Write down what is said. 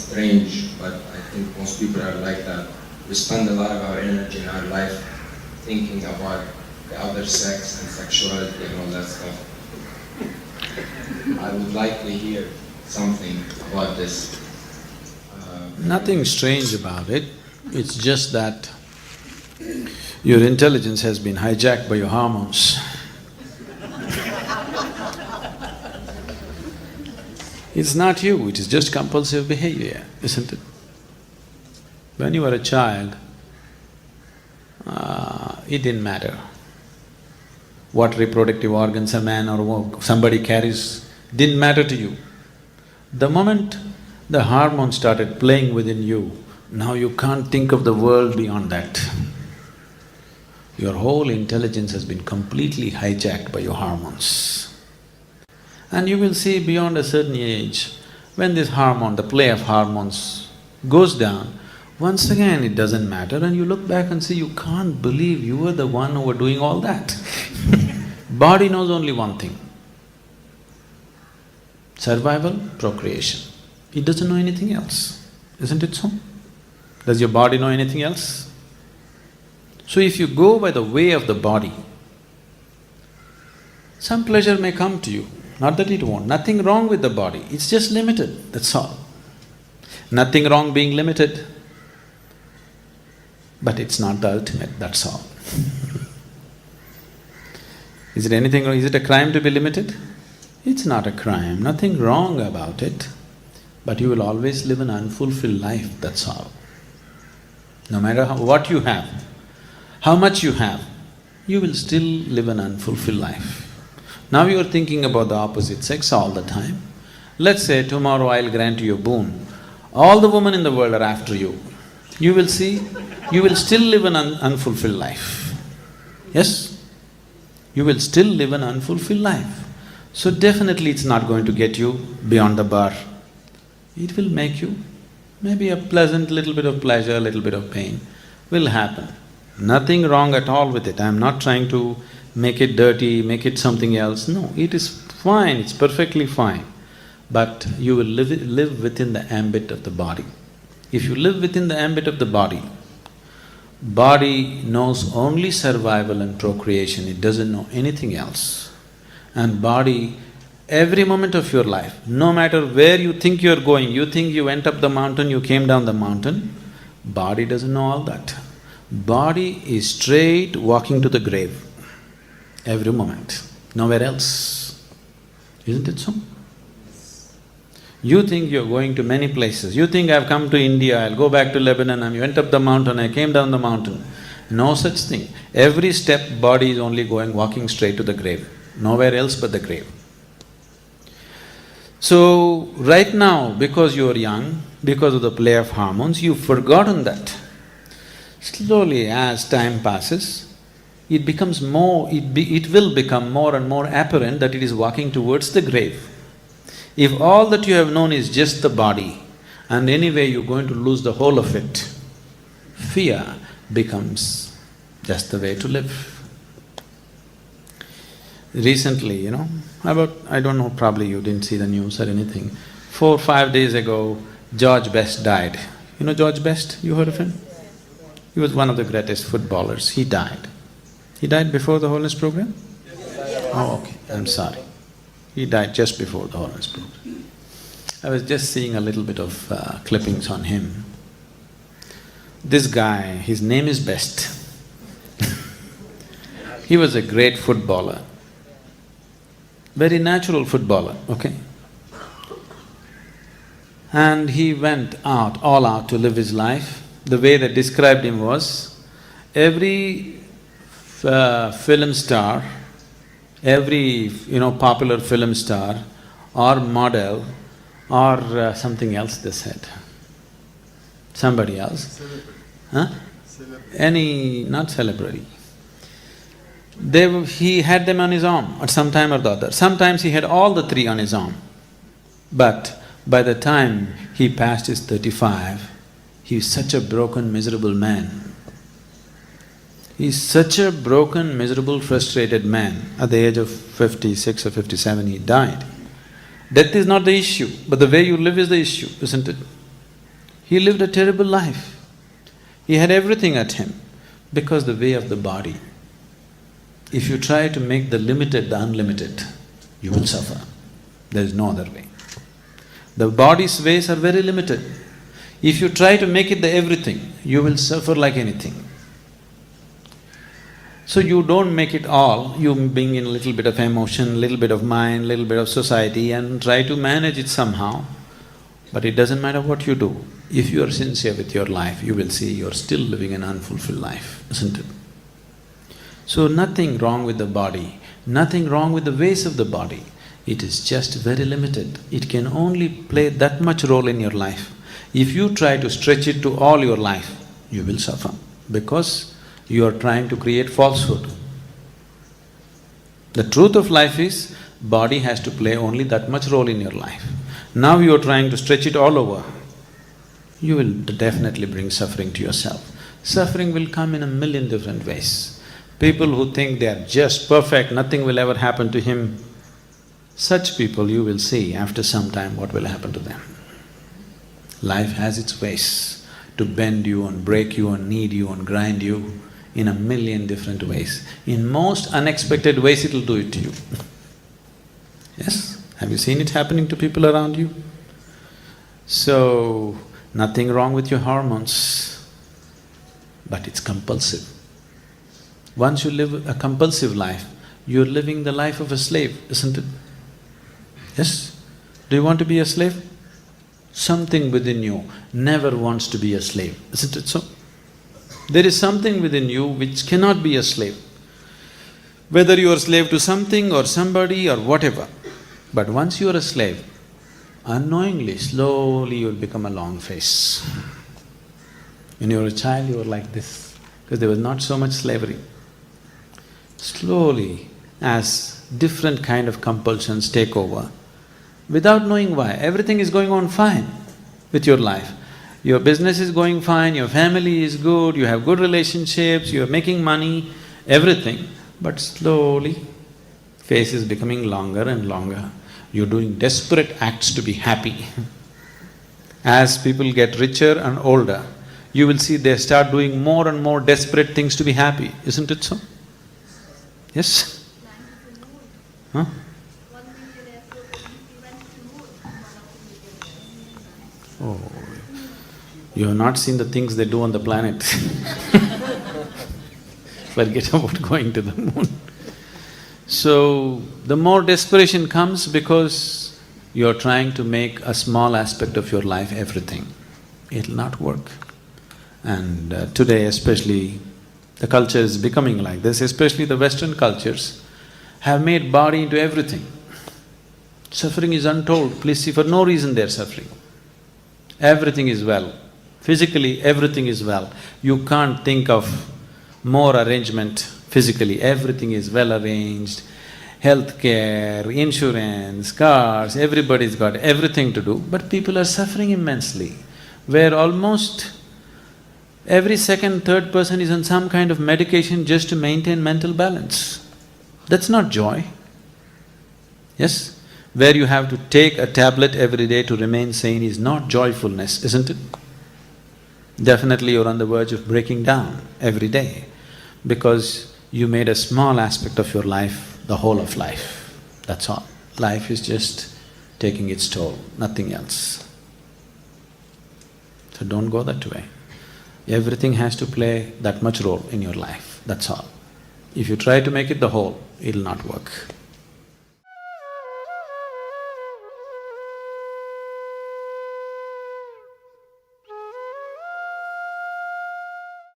strange, but I think most people are like that. We spend a lot of our energy in our life thinking about the other sex and sexuality and all that stuff. I would like to hear something about this. Nothing strange about it, it's just that your intelligence has been hijacked by your hormones. It's not you, it is just compulsive behavior, isn't it? When you were a child, it didn't matter what reproductive organs a man or somebody carries, didn't matter to you. The moment the hormone started playing within you, now you can't think of the world beyond that. Your whole intelligence has been completely hijacked by your hormones. And you will see beyond a certain age, when this hormone, the play of hormones goes down, once again it doesn't matter and you look back and say, you can't believe you were the one who were doing all that. Body knows only one thing: survival, procreation. It doesn't know anything else, isn't it so? Does your body know anything else? So if you go by the way of the body, some pleasure may come to you, not that it won't, nothing wrong with the body, it's just limited, that's all. Nothing wrong being limited, but it's not the ultimate, that's all. Is it anything wrong? Is it a crime to be limited? It's not a crime, nothing wrong about it, but you will always live an unfulfilled life, that's all. No matter what you have, how much you have, you will still live an unfulfilled life. Now you are thinking about the opposite sex all the time. Let's say tomorrow I'll grant you a boon, all the women in the world are after you. You will see, you will still live an unfulfilled life. Yes? You will still live an unfulfilled life. So definitely it's not going to get you beyond the bar. It will make you maybe a pleasant little bit of pleasure, little bit of pain will happen. Nothing wrong at all with it. I'm not trying to make it dirty, make it something else. No, it is fine, it's perfectly fine. But you will live within the ambit of the body. If you live within the ambit of the body, body knows only survival and procreation, it doesn't know anything else. And body, every moment of your life, no matter where you think you're going, you think you went up the mountain, you came down the mountain, body doesn't know all that. Body is straight walking to the grave, every moment, nowhere else. Isn't it so? You think you're going to many places, you think I've come to India, I'll go back to Lebanon, I went up the mountain, I came down the mountain. No such thing. Every step, body is only walking straight to the grave, nowhere else but the grave. So, right now, because you're young, because of the play of hormones, you've forgotten that. Slowly, as time passes, it becomes more… it will become more and more apparent that it is walking towards the grave. If all that you have known is just the body, and anyway you're going to lose the whole of it, fear becomes just the way to live. Recently, I don't know, probably you didn't see the news or anything, 4 or 5 days ago, George Best died. You know George Best? You heard of him? He was one of the greatest footballers, he died. He died before the Holiness program? Oh, okay, I'm sorry. He died just before the Holiness program. I was just seeing a little bit of clippings on him. This guy, his name is Best. He was a great footballer, very natural footballer, okay? And he went out, all out to live his life. The way they described him was, every film star, every popular film star or model or something else they said, somebody else. Huh? Any… not celebrity. He had them on his arm at some time or the other. Sometimes he had all the three on his arm. But by the time he passed his 35, he is such a broken, miserable man. He is such a broken, miserable, frustrated man. At the age of 56 or 57, he died. Death is not the issue, but the way you live is the issue, isn't it? He lived a terrible life. He had everything at him because the way of the body. If you try to make the limited the unlimited, you will suffer. There is no other way. The body's ways are very limited. If you try to make it the everything, you will suffer like anything. So you don't make it all, you bring in a little bit of emotion, little bit of mind, little bit of society and try to manage it somehow. But it doesn't matter what you do. If you are sincere with your life, you will see you're still living an unfulfilled life, isn't it? So nothing wrong with the body, nothing wrong with the ways of the body. It is just very limited. It can only play that much role in your life. If you try to stretch it to all your life, you will suffer because you are trying to create falsehood. The truth of life is, body has to play only that much role in your life. Now you are trying to stretch it all over, you will definitely bring suffering to yourself. Suffering will come in a million different ways. People who think they are just perfect, nothing will ever happen to him, such people you will see after some time what will happen to them. Life has its ways to bend you and break you and knead you and grind you in a million different ways. In most unexpected ways it'll do it to you. Yes? Have you seen it happening to people around you? So, nothing wrong with your hormones, but it's compulsive. Once you live a compulsive life, you're living the life of a slave, isn't it? Yes? Do you want to be a slave? Something within you never wants to be a slave, isn't it so? There is something within you which cannot be a slave. Whether you are a slave to something or somebody or whatever, but once you are a slave, unknowingly, slowly you'll become a long face. When you were a child, you were like this, because there was not so much slavery. Slowly, as different kind of compulsions take over, without knowing why, everything is going on fine with your life. Your business is going fine, your family is good, you have good relationships, you're making money, everything, but slowly, face is becoming longer and longer. You're doing desperate acts to be happy. As people get richer and older, you will see they start doing more and more desperate things to be happy, isn't it so? Yes? Huh? Oh, you have not seen the things they do on the planet. Forget about going to the moon. So, the more desperation comes because you're trying to make a small aspect of your life everything. It'll not work. And today especially, the culture is becoming like this, especially the Western cultures have made body into everything. Suffering is untold, please see, for no reason they're suffering. Everything is well, physically everything is well. You can't think of more arrangement physically, everything is well arranged. Healthcare, insurance, cars, everybody's got everything to do, but people are suffering immensely, where almost every second, third person is on some kind of medication just to maintain mental balance. That's not joy. Yes? Where you have to take a tablet every day to remain sane is not joyfulness, isn't it? Definitely you're on the verge of breaking down every day because you made a small aspect of your life the whole of life, that's all. Life is just taking its toll, nothing else. So don't go that way. Everything has to play that much role in your life, that's all. If you try to make it the whole, it'll not work.